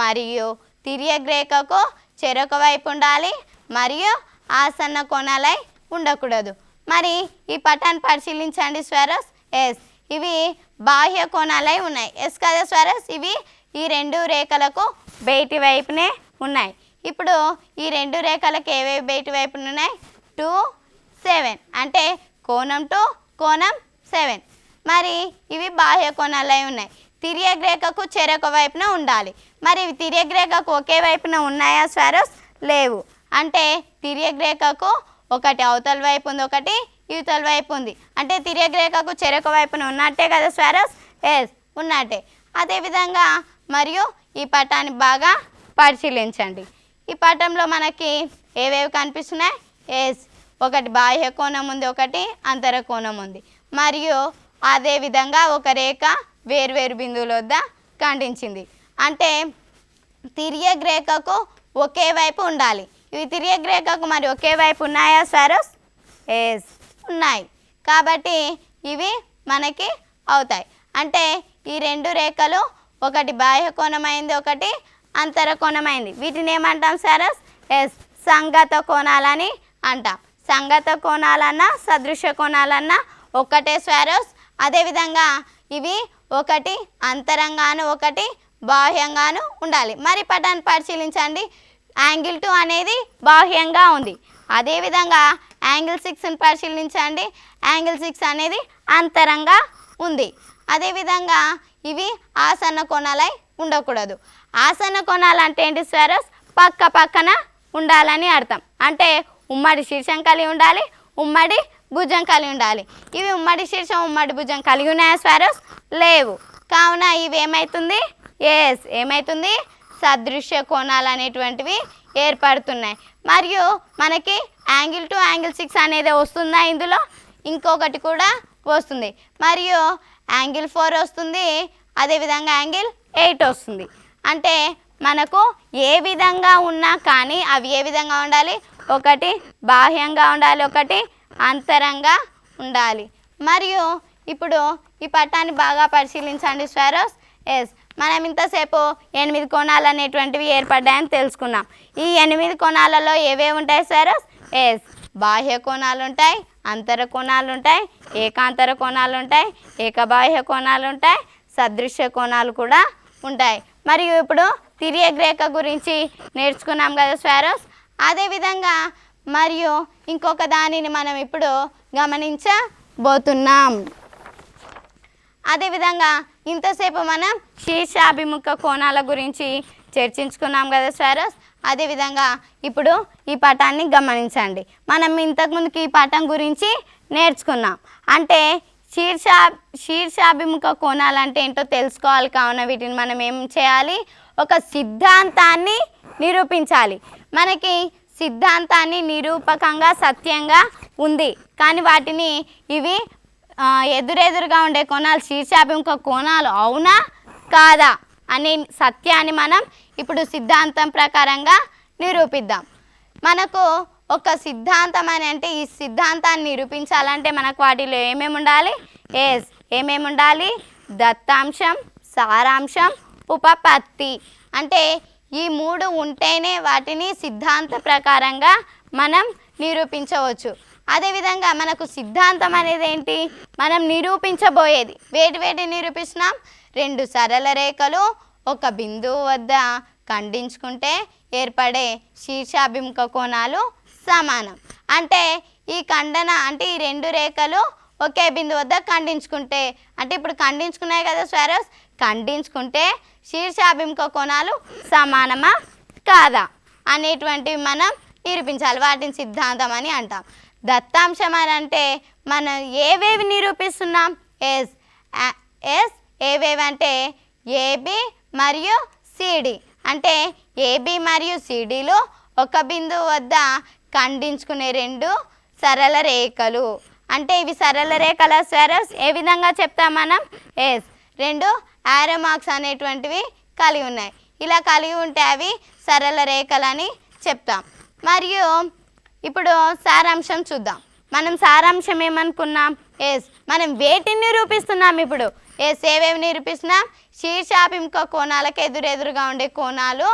మరియు తిర్యక్ రేఖకు చెరొక వైపు ఉండాలి మరియు ఆసన్న కోణాలై ఉండకూడదు. మరి ఈ పటాన్ని పరిశీలించండి స్వరస్. ఎస్, ఇవి బాహ్య కోణాలై ఉన్నాయి. ఎస్ కదా స్వరస్, ఇవి ఈ రెండు రేఖలకు బయటి వైపునే ఉన్నాయి. ఇప్పుడు ఈ రెండు రేఖలకు ఏవేవి బయటి వైపున ఉన్నాయి? 2, 7 అంటే కోణం 2 కోణం 7. మరి ఇవి బాహ్య కోణాలై ఉన్నాయి. తిర్యక్ రేఖకు చెరొక వైపున ఉండాలి. మరి ఇవి తిర్యక్ రేఖకు ఒకే వైపున ఉన్నాయా స్వరస్? లేవు. అంటే తిర్యక్ రేఖకు ఒకటి అవతల వైపు ఉంది, ఒకటి యువతల వైపు ఉంది. అంటే తిర్యక్ రేఖకు చెరొక వైపున ఉన్నట్టే కదా స్వరస్? ఎస్, ఉన్నట్టే. అదేవిధంగా మరియు ఈ పటాన్ని బాగా పరిశీలించండి. ఈ పటంలో మనకి ఏవేవి కనిపిస్తున్నాయి? ఎస్, ఒకటి బాహ్య కోణం ఉంది, ఒకటి అంతర కోణం ఉంది. మరియు అదేవిధంగా ఒక రేఖ వేర్వేరు బిందువుల వద్ద ఖండించింది. అంటే తిర్యక్ రేఖకు ఒకే వైపు ఉండాలి. ఇవి తిర్యక్ రేఖకు మరి ఒకే వైపు ఉన్నాయా స్వరస్? ఎస్, ఉన్నాయి. కాబట్టి ఇవి మనకి అవుతాయి. అంటే ఈ రెండు రేఖలు ఒకటి బాహ్య కోణమైంది, ఒకటి అంతర కోణమైంది. వీటిని ఏమంటాం స్వరస్? ఎస్, సంగత కోణాలని అంటాం. సంగత కోణాలన్నా సదృశ్య కోణాలన్నా ఒక్కటే స్వరస్. అదేవిధంగా ఇవి ఒకటి అంతరంగాను ఒకటి బాహ్యంగాను ఉండాలి. మరి పటాన్ని పరిశీలించండి. యాంగిల్ 2 అనేది బాహ్యంగా ఉంది. అదేవిధంగా యాంగిల్ 6ని పరిశీలించండి. యాంగిల్ 6 అనేది అంతరంగా ఉంది. అదేవిధంగా ఇవి ఆసన్న కోణాలై ఉండకూడదు. ఆసన్న కోణాలు అంటే ఏంటి స్వరస్? పక్క పక్కన ఉండాలని అర్థం. అంటే ఉమ్మడి శీర్షం కలిగి ఉండాలి, ఉమ్మడి భుజం కలిగి ఉండాలి. ఇవి ఉమ్మడి శీర్షం ఉమ్మడి భుజం కలిగి ఉన్నాయా స్వరస్? లేవు. కావున ఇవి ఏమవుతుంది? ఎస్, ఏమవుతుంది? సదృశ్య కోణాలు అనేటువంటివి ఏర్పడుతున్నాయి. మరియు మనకి యాంగిల్ 2 యాంగిల్ 6 అనేది వస్తుందా? ఇందులో ఇంకొకటి కూడా వస్తుంది. మరియు యాంగిల్ 4 వస్తుంది, అదేవిధంగా యాంగిల్ 8 వస్తుంది. అంటే మనకు ఏ విధంగా ఉన్నా కానీ అవి ఏ విధంగా ఉండాలి? ఒకటి బాహ్యంగా ఉండాలి, ఒకటి అంతరంగా ఉండాలి. మరియు ఇప్పుడు ఈ పటాన్ని బాగా పరిశీలించండి స్వరస్. ఎస్, మనం ఇంతసేపు 8 కోణాలు అనేటువంటివి ఏర్పడ్డాయని తెలుసుకున్నాం. ఈ 8 కోణాలలో ఏవేవి ఉంటాయి స్వరస్? ఎస్, బాహ్య కోణాలు ఉంటాయి, అంతర కోణాలు ఉంటాయి, ఏకాంతర కోణాలు ఉంటాయి, ఏకబాహ్య కోణాలు ఉంటాయి, సదృశ్య కోణాలు కూడా ఉంటాయి. మరియు ఇప్పుడు తిర్యక్ రేఖ గురించి నేర్చుకున్నాం కదా స్వరస్. అదేవిధంగా మరియు ఇంకొక దానిని మనం ఇప్పుడు గమనించబోతున్నాం. అదేవిధంగా ఇంతసేపు మనం శీర్షాభిముఖ కోణాల గురించి చర్చించుకున్నాం కదా స్వరస్. అదేవిధంగా ఇప్పుడు ఈ పటాన్ని గమనించండి. మనం ఇంతకుముందుకి ఈ పటం గురించి నేర్చుకున్నాం. అంటే శీర్షాభిముఖ కోణాలు అంటే ఏంటో తెలుసుకోవాలి. కావున వీటిని మనం ఏం చేయాలి? ఒక సిద్ధాంతాన్ని నిరూపించాలి. మనకి సిద్ధాంతాన్ని నిరూపకంగా సత్యంగా ఉంది, కానీ వాటిని ఇవి ఎదురెదురుగా ఉండే కోణాలు శీర్షాభిముఖ కోణాలు అవునా కాదా అనే సత్యాన్ని మనం ఇప్పుడు సిద్ధాంతం ప్రకారంగా నిరూపిద్దాం. మనకు ఒక సిద్ధాంతం అని అంటే ఈ సిద్ధాంతాన్ని నిరూపించాలంటే మనకు వాటిలో ఏమేమి ఉండాలి? ఎస్, ఏమేమి ఉండాలి? దత్తాంశం, సారాంశం, ఉపపత్తి. అంటే ఈ 3 ఉంటేనే వాటిని సిద్ధాంత ప్రకారంగా మనం నిరూపించవచ్చు. అదేవిధంగా మనకు సిద్ధాంతం అనేది ఏంటి? మనం నిరూపించబోయేది వేటి నిరూపిస్తున్నాం? 2 సరళ రేఖలు ఒక బిందువు వద్ద ఖండించుకుంటే ఏర్పడే శీర్షాభిముఖ కోణాలు సమానం. అంటే ఈ ఖండన అంటే ఈ 2 రేఖలు ఒకే బిందువు వద్ద ఖండించుకుంటే, అంటే ఇప్పుడు ఖండించుకున్నాయి కదా స్వరస్, ఖండించుకుంటే శీర్షాభిముఖ కోణాలు సమానమా కాదా అనేటువంటివి మనం నిరూపించాలి. వాటిని సిద్ధాంతం అని అంటాం. దత్తాంశం అని అంటే మనం ఏవేవి నిరూపిస్తున్నాం? ఎస్, ఏవేవి అంటే ఏబి మరియు సిడి. అంటే ఏబి మరియు సిడిలు ఒక బిందువు వద్ద ఖండించుకునే 2 సరళ రేఖలు. అంటే ఇవి సరళ రేఖల స్వరస్. ఏ విధంగా చెప్తాం మనం? ఎస్, 2 యారో మార్క్స్ అనేటువంటివి కలిగి ఉన్నాయి. ఇలా కలిగి ఉంటే అవి సరళ రేఖలని చెప్తాం. మరియు ఇప్పుడు సారాంశం చూద్దాం. మనం సారాంశం ఏమనుకున్నాం? ఎస్, మనం వేటిని నిరూపిస్తున్నాం? ఇప్పుడు ఏవేవి నిరూపిస్తున్నాం? శీర్షాభిముఖ కోణాలకు ఎదురెదురుగా ఉండే కోణాలు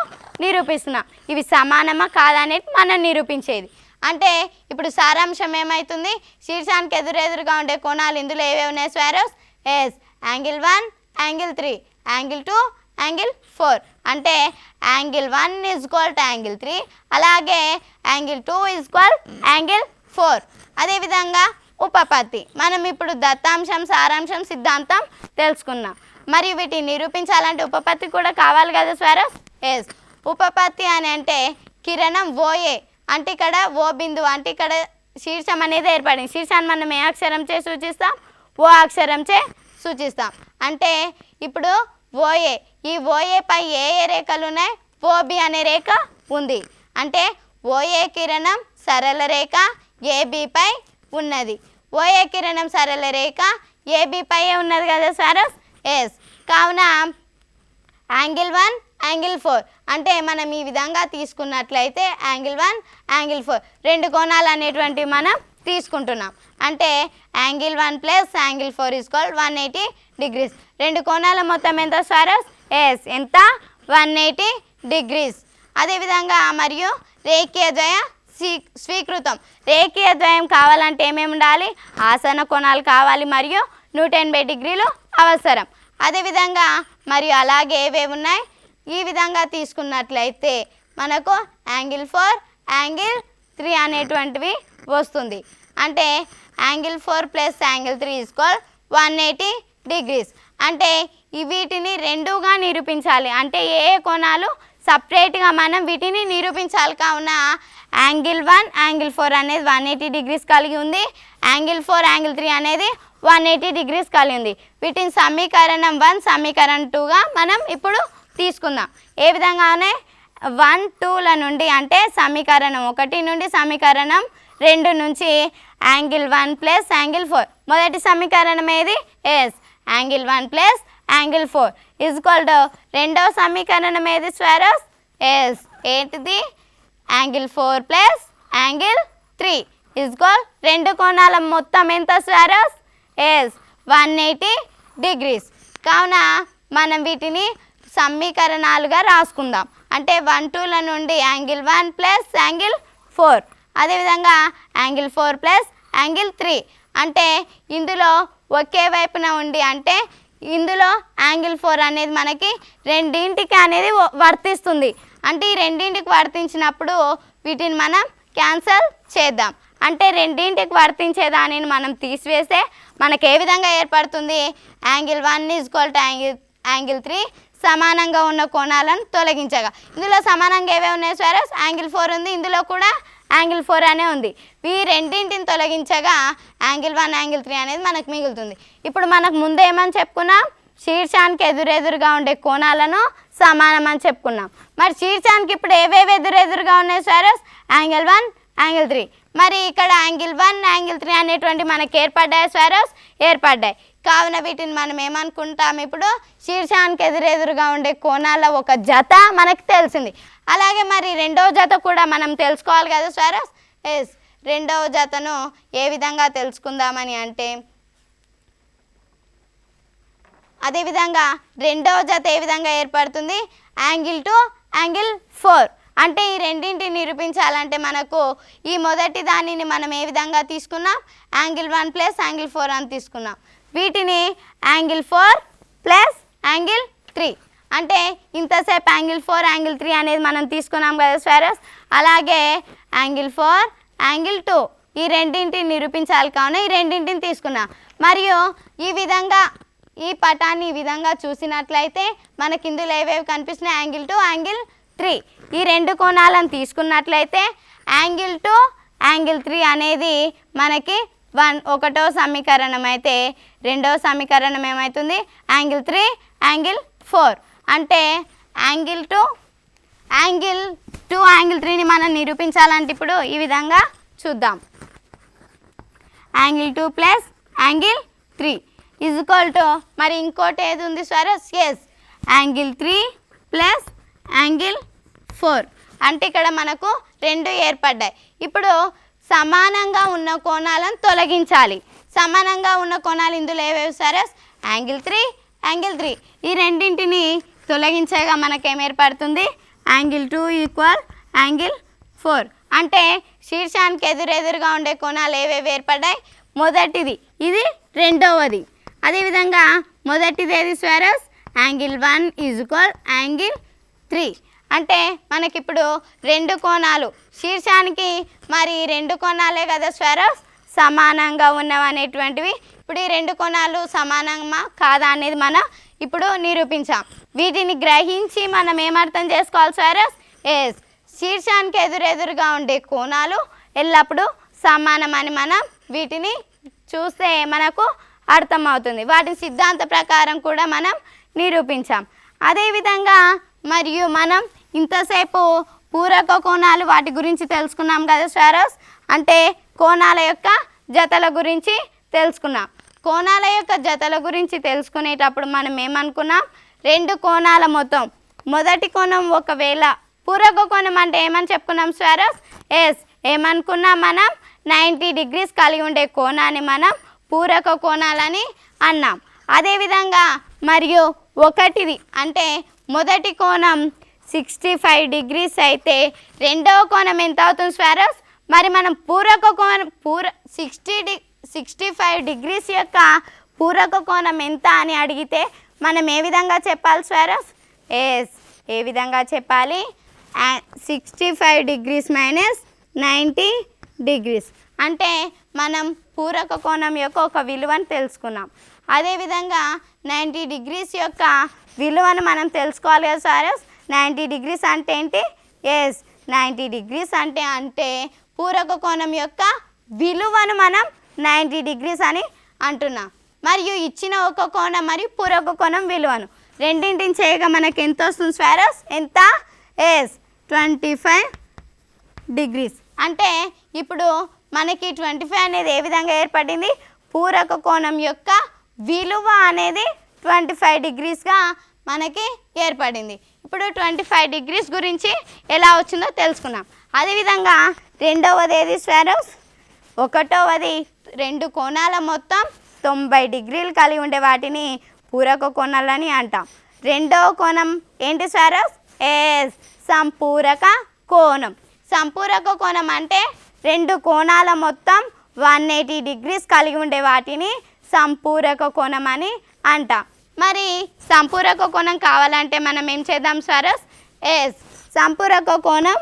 నిరూపిస్తున్నాం. ఇవి సమానమా కాదనేది మనం నిరూపించేది. అంటే ఇప్పుడు సారాంశం ఏమవుతుంది? శీర్షానికి ఎదురెదురుగా ఉండే కోణాలు ఇందులో ఏవేవి ఉన్నాయి స్వారోస్? Yes angle 1, angle 3, angle 2, angle 4. అంటే angle 1 is equal to angle 3, అలాగే యాంగిల్ 2 ఈజ్ ఈక్వల్ యాంగిల్ 4. అదేవిధంగా ఉపపత్తి మనం ఇప్పుడు దత్తాంశం, సారాంశం, సిద్ధాంతం తెలుసుకున్నాం. మరి వీటిని నిరూపించాలంటే ఉపపత్తి కూడా కావాలి కదా స్వారోస్? ఎస్ ఉపపత్తి అని అంటే కిరణం ఓఏ అంటే ఇక్కడ ఓ బిందువు అంటే ఇక్కడ శీర్షం అనేది ఏర్పడింది. శీర్షాన్ని మనం ఏ అక్షరంచే సూచిస్తాం? ఓ అక్షరంచే సూచిస్తాం. అంటే ఇప్పుడు ఓఏ, ఈ ఓఏ పై ఏ రేఖలు ఉన్నాయి? ఓబి అనే రేఖ ఉంది. అంటే ఓఏ కిరణం సరళ రేఖ ఏబిపై ఉన్నది. ఓఏ కిరణం సరళ రేఖ ఏబిపై ఉన్నది కదా స్వారోస్? ఎస్ కావున యాంగిల్ 1, యాంగిల్ 4 అంటే మనం ఈ విధంగా తీసుకున్నట్లయితే యాంగిల్ 1, యాంగిల్ 4 రెండు కోణాలు అనేటువంటివి మనం తీసుకుంటున్నాం. అంటే angle 1 plus angle 4 is equal 180 degrees. రెండు కోణాల మొత్తం ఎంత స్వారోస్? ఎస్ ఎంత? 180 డిగ్రీస్. అదేవిధంగా మరియు రేఖీయ ద్వయ స్వీకృతం. రేఖీయ ద్వయం కావాలంటే ఏమేమి ఉండాలి? ఆసన కోణాలు కావాలి మరియు 180 డిగ్రీలు అవసరం. అదేవిధంగా మరియు అలాగే ఏవేవి ఉన్నాయి? ఈ విధంగా తీసుకున్నట్లయితే మనకు యాంగిల్ 4, యాంగిల్ 3 అనేటువంటివి వస్తుంది. అంటే angle 4 plus angle 3 is equal 180 degrees. అంటే వీటిని రెండుగా నిరూపించాలి. అంటే ఏ కోణాలు సపరేట్గా మనం వీటిని నిరూపించాలి. కావున యాంగిల్ 1, యాంగిల్ 4 అనేది 180 డిగ్రీస్ కలిగి ఉంది. యాంగిల్ 4, యాంగిల్ 3 అనేది 180 డిగ్రీస్ కలిగి ఉంది. వీటిని సమీకరణం 1, సమీకరణం 2గా మనం ఇప్పుడు తీసుకుందాం. ఏ విధంగానే 1, 2ల నుండి అంటే సమీకరణం 1 నుండి సమీకరణం 2 నుంచి యాంగిల్ 1 ప్లస్ యాంగిల్ 4 మొదటి సమీకరణం ఏది? Yes angle 1 plus angle 4 is equal to రెండవ సమీకరణం ఏది స్వారోస్? ఎస్ ఏంటిది? Angle 4 plus angle 3 is equal రెండు కోణాల మొత్తం ఎంత స్వారోస్? Yes 180 degrees. కావున మనం వీటిని సమీకరణాలుగా రాసుకుందాం. అంటే 1, 2ల నుండి యాంగిల్ 1 ప్లస్ యాంగిల్ 4 అదేవిధంగా యాంగిల్ 4 ప్లస్ యాంగిల్ 3 అంటే ఇందులో ఒకే వైపున ఉండి అంటే ఇందులో యాంగిల్ 4 అనేది మనకి రెండింటికి అనేది వర్తిస్తుంది. అంటే ఈ రెండింటికి వర్తించినప్పుడు వీటిని మనం క్యాన్సల్ చేద్దాం. అంటే రెండింటికి వర్తించే దానిని మనం తీసివేస్తే మనకు ఏ విధంగా ఏర్పడుతుంది? Angle 1 is equal to angle 3 సమానంగా ఉన్న కోణాలను తొలగించగా. ఇందులో సమానంగా ఏవేవి ఉన్నాయి స్వారోస్? యాంగిల్ 4 ఉంది, ఇందులో కూడా యాంగిల్ 4 అనే ఉంది. ఈ రెండింటిని తొలగించగా యాంగిల్ 1, యాంగిల్ 3 అనేది మనకు మిగులుతుంది. ఇప్పుడు మనకు ముందు ఏమని చెప్పుకున్నాం? శీర్షానికి ఎదురెదురుగా ఉండే కోణాలను సమానం అని చెప్పుకున్నాం. మరి శీర్షానికి ఇప్పుడు ఏవేవి ఎదురెదురుగా ఉన్నాయి స్వారోస్? Angle 1, angle 3. మరి ఇక్కడ యాంగిల్ 1, యాంగిల్ 3 అనేటువంటి మనకి ఏర్పడ్డాయి స్వారోస్? ఏర్పడ్డాయి. కావున వీటిని మనం ఏమనుకుంటాం? ఇప్పుడు శీర్షానికి ఎదురెదురుగా ఉండే కోణాల ఒక జత మనకు తెలిసింది. అలాగే మరి రెండవ జత కూడా మనం తెలుసుకోవాలి కదా స్వారోస్? ఎస్ రెండవ జతను ఏ విధంగా తెలుసుకుందామని అంటే అదేవిధంగా రెండవ జత ఏ విధంగా ఏర్పడుతుంది? యాంగిల్ 2, యాంగిల్ 4 అంటే ఈ రెండింటిని నిరూపించాలంటే మనకు ఈ మొదటి దానిని మనం ఏ విధంగా తీసుకున్నాం? యాంగిల్ 1 ప్లస్ యాంగిల్ 4 అని తీసుకున్నాం. వీటిని యాంగిల్ 4 ప్లస్ యాంగిల్ 3 అంటే ఇంతసేపు యాంగిల్ 4, యాంగిల్ 3 అనేది మనం తీసుకున్నాం కదా స్వారోస్? అలాగే యాంగిల్ 4, యాంగిల్ 2 ఈ రెండింటిని నిరూపించాలి. కావున ఈ రెండింటిని తీసుకున్నాం. మరియు ఈ విధంగా ఈ పటాన్ని ఈ విధంగా చూసినట్లయితే మనకి ఇందులో ఏవేవి కనిపిస్తున్నాయి? యాంగిల్ 2, యాంగిల్ 3 ఈ రెండు కోణాలను తీసుకున్నట్లయితే యాంగిల్ 2, యాంగిల్ 3 అనేది మనకి ఒకటో సమీకరణం అయితే రెండవ సమీకరణం ఏమవుతుంది? యాంగిల్ 3, యాంగిల్ 4 అంటే యాంగిల్ 2, యాంగిల్ 3ని మనం నిరూపించాలంటే ఇప్పుడు ఈ విధంగా చూద్దాం. Angle 2 plus angle 3 is equal to మరి ఇంకోటి ఏది ఉంది స్వారోస్? ఎస్ యాంగిల్ 3 ప్లస్ యాంగిల్ 4 అంటే ఇక్కడ మనకు రెండు ఏర్పడ్డాయి. ఇప్పుడు సమానంగా ఉన్న కోణాలను తొలగించాలి. సమానంగా ఉన్న కోణాలు ఇందులో ఏవేవి స్వారోస్? Angle 3 angle 3. ఈ రెండింటిని తొలగించగా మనకేం ఏర్పడుతుంది? Angle 2 equal angle 4. అంటే శీర్షానికి ఎదురెదురుగా ఉండే కోణాలు ఏవేవి ఏర్పడ్డాయి? మొదటిది, ఇది రెండవది. అదేవిధంగా మొదటిది ఏది Swaeros? Angle 1 is equal angle 3. అంటే మనకిప్పుడు రెండు కోణాలు శీర్షానికి, మరి రెండు కోణాలే కదా స్వేరస్ సమానంగా ఉన్నవనేటువంటివి. ఇప్పుడు ఈ రెండు కోణాలు సమానమా కాదా అనేది మనం ఇప్పుడు నిరూపించాం. వీటిని గ్రహించి మనం ఏమర్థం చేసుకోవాలి స్వేరస్? ఎస్, శీర్షానికి ఎదురెదురుగా ఉండే కోణాలు ఎల్లప్పుడూ సమానమని మనం వీటిని చూస్తే మనకు అర్థమవుతుంది. వాటి సిద్ధాంత ప్రకారం కూడా మనం నిరూపించాం. అదేవిధంగా మరియు మనం ఇంతసేపు పూరక కోణాలు వాటి గురించి తెలుసుకున్నాం కదా స్వేరస్. అంటే కోణాల యొక్క జతల గురించి తెలుసుకున్నాం. కోణాల యొక్క జతల గురించి తెలుసుకునేటప్పుడు మనం ఏమనుకున్నాం? రెండు కోణాల మొత్తం, మొదటి కోణం ఒకవేళ పూరక కోణం అంటే ఏమని చెప్పుకున్నాం స్వేరస్? ఎస్, ఏమనుకున్నాం మనం? 90 degrees కలిగి ఉండే కోణాన్ని మనం పూరక కోణాలని అన్నాం. అదేవిధంగా మరియు ఒకటిది అంటే మొదటి కోణం 65 degrees అయితే రెండవ కోణం ఎంత అవుతుంది స్వేరస్? మరి మనం పూరక కోణం 65 degrees యొక్క పూరక కోణం ఎంత అని అడిగితే మనం ఏ విధంగా చెప్పాలి స్వేరస్? ఎస్, ఏ విధంగా చెప్పాలి? 65 degrees మైనస్ 90 degrees. అంటే మనం పూరక కోణం యొక్క ఒక విలువను తెలుసుకున్నాం. అదేవిధంగా 90 degrees యొక్క విలువను మనం తెలుసుకోవాలి కదా స్వేరస్. 90 degrees అంటే ఏంటి? ఎస్, 90 degrees అంటే పూరక కోణం యొక్క విలువను మనం 90 degrees అని అంటున్నాం. మరియు ఇచ్చిన ఒక కోణం మరియు పూరక కోణం విలువను రెండింటిని చేయగా మనకి ఎంత వస్తుంది స్వేరస్? ఎంత? Yes, 25 degrees. అంటే ఇప్పుడు మనకి 25 అనేది ఏ విధంగా ఏర్పడింది? పూరక కోణం యొక్క విలువ అనేది 25 degreesగా మనకి ఏర్పడింది. ఇప్పుడు 25 degrees గురించి ఎలా వచ్చిందో తెలుసుకున్నాం. అదేవిధంగా రెండవది ఏది స్వేరస్? ఒకటవది రెండు కోణాల మొత్తం 90 degrees కలిగి ఉండే వాటిని పూరక కోణాలని అంటాం. రెండవ కోణం ఏంటి స్వేరస్? ఎస్, సంపూరక కోణం. సంపూరక కోణం అంటే రెండు కోణాల మొత్తం 180 degrees కలిగి ఉండే వాటిని సంపూరక కోణం అని అంటాం. మరి సంపూరక కోణం కావాలంటే మనం ఏం చేద్దాం స్వేరస్? ఎస్, సంపూరక కోణం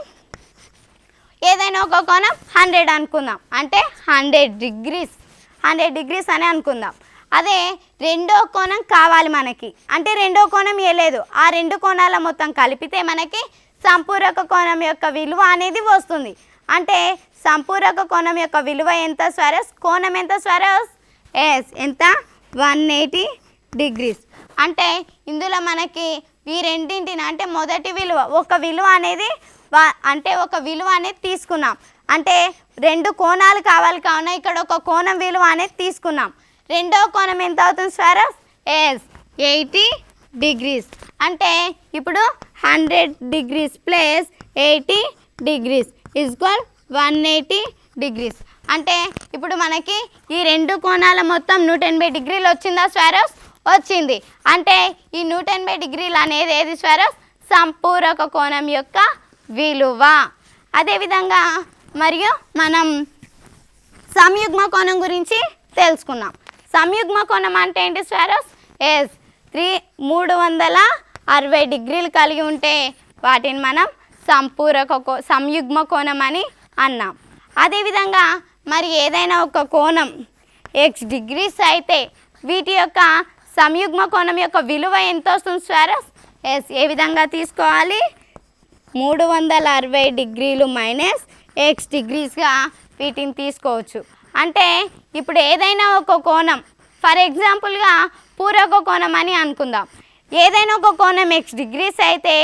ఏదైనా ఒక కోణం 100 అనుకుందాం. అంటే 100 degrees అని అనుకుందాం. అదే రెండో కోణం కావాలి మనకి, అంటే రెండో కోణం లేదు, ఆ రెండు కోణాల మొత్తం కలిపితే మనకి సంపూరక కోణం యొక్క విలువ అనేది వస్తుంది. అంటే సంపూరక కోణం యొక్క విలువ ఎంత స్వేరస్? కోణం ఎంత స్వేరస్? ఎస్, ఎంత? 180 degrees. అంటే ఇందులో మనకి ఈ రెండింటిని అంటే మొదటి విలువ ఒక విలువ అనేది ఒక విలువ అనేది తీసుకున్నాం. అంటే రెండు కోణాలు కావాలి కావున ఇక్కడ ఒక కోణం విలువ అనేది తీసుకున్నాం. రెండవ కోణం ఎంత అవుతుంది స్వేరస్? Yes, 80 degrees. అంటే ఇప్పుడు 100 degrees plus 80 degrees equal 180 degrees. అంటే ఇప్పుడు మనకి ఈ రెండు కోణాల మొత్తం 180 degrees వచ్చిందా స్వేరస్? వచ్చింది. అంటే ఈ 180 degrees అనేది ఏది స్వేరస్? సంపూరక కోణం యొక్క విలువ. అదేవిధంగా మరియు మనం సంయుగ్మ కోణం గురించి తెలుసుకున్నాం. సంయుగ్మ కోణం అంటే ఏంటి స్వేరస్? ఎస్, 360 degrees కలిగి ఉంటే వాటిని మనం సంయుగ్మ కోణం అని అన్నాం. అదేవిధంగా మరి ఏదైనా ఒక కోణం x degrees అయితే వీటి యొక్క సంయుగ్మ కోణం యొక్క విలువ ఎంత వస్తుంది స్వేరస్? ఎస్, ఏ విధంగా తీసుకోవాలి? 360 degrees మైనస్ x degreesగా వీటిని తీసుకోవచ్చు. అంటే ఇప్పుడు ఏదైనా ఒక కోణం, ఫర్ ఎగ్జాంపుల్గా పూరక కోణం అని అనుకుందాం. ఏదైనా ఒక కోణం x degrees అయితే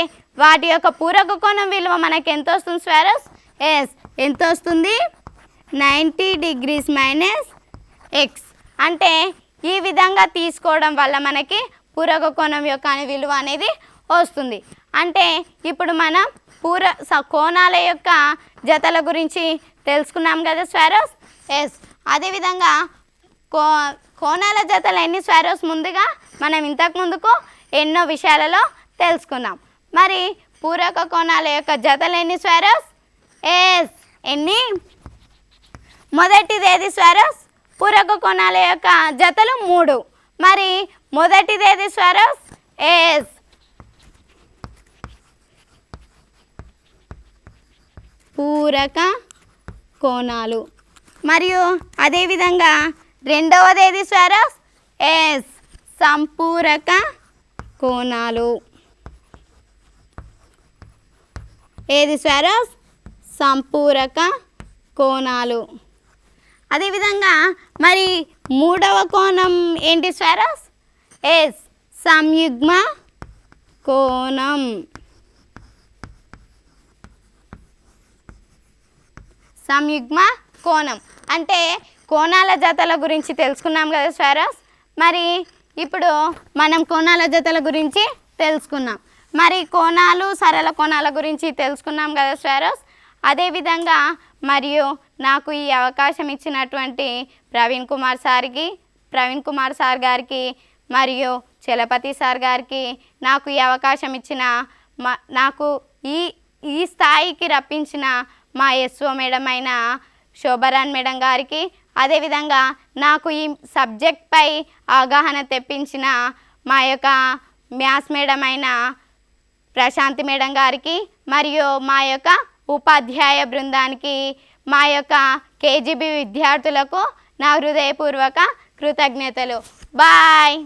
వాటి యొక్క పూరక కోణం విలువ మనకి ఎంత వస్తుంది స్వేరస్? ఎస్, ఎంత వస్తుంది? 90 degrees మైనస్ x. అంటే ఈ విధంగా తీసుకోవడం వల్ల మనకి పూరక కోణం యొక్క విలువ అనేది వస్తుంది. అంటే ఇప్పుడు మనం కోణాల యొక్క జతల గురించి తెలుసుకున్నాం కదా స్వేరస్. ఎస్, అదేవిధంగా కోణాల జతలు ఎన్ని స్వారోస్ ముందుగా మనం ఇంతకు ముందుకు ఎన్నో విషయాలలో తెలుసుకున్నాం. మరి పూరక కోణాల యొక్క జతలు ఎన్ని స్వారోస్? ఎస్, ఎన్ని? మొదటిది ఏది స్వారోస్? పూరక కోణాల యొక్క జతలు 3. మరి మొదటిది ఏది స్వారోస్? ఎస్, పూరక కోణాలు. మరియు అదేవిధంగా రెండవది ఏది స్వారోస్? ఎస్, సంపూరక కోణాలు. ఏది స్వారోస్? సంపూరక కోణాలు. అదేవిధంగా మరి మూడవ కోణం ఏంటి స్వారోస్? ఎస్, సంయుగ్మ కోణం. సంయుగ్మ కోణం అంటే కోణాల జతల గురించి తెలుసుకున్నాం కదా స్వారోస్. మరి ఇప్పుడు మనం కోణాల జతల గురించి తెలుసుకున్నాం. మరి కోణాలు సరళ కోణాల గురించి తెలుసుకున్నాం కదా స్వారోస్. అదేవిధంగా మరియు నాకు ఈ అవకాశం ఇచ్చినటువంటి ప్రవీణ్ కుమార్ సార్ గారికి మరియు చలపతి సార్ గారికి, నాకు ఈ అవకాశం ఇచ్చిన నాకు ఈ స్థాయికి రప్పించిన మా ఎస్ఓ మేడం అయిన శోభరాన్ మేడం గారికి, అదేవిధంగా నాకు ఈ సబ్జెక్ట్పై అవగాహన తెప్పించిన మా యొక్క మ్యాథ్స్ మేడం అయిన ప్రశాంతి మేడం గారికి, మరియు మా యొక్క ఉపాధ్యాయ బృందానికి, మా యొక్క కేజీబీ విద్యార్థులకు నా హృదయపూర్వక కృతజ్ఞతలు. బాయ్.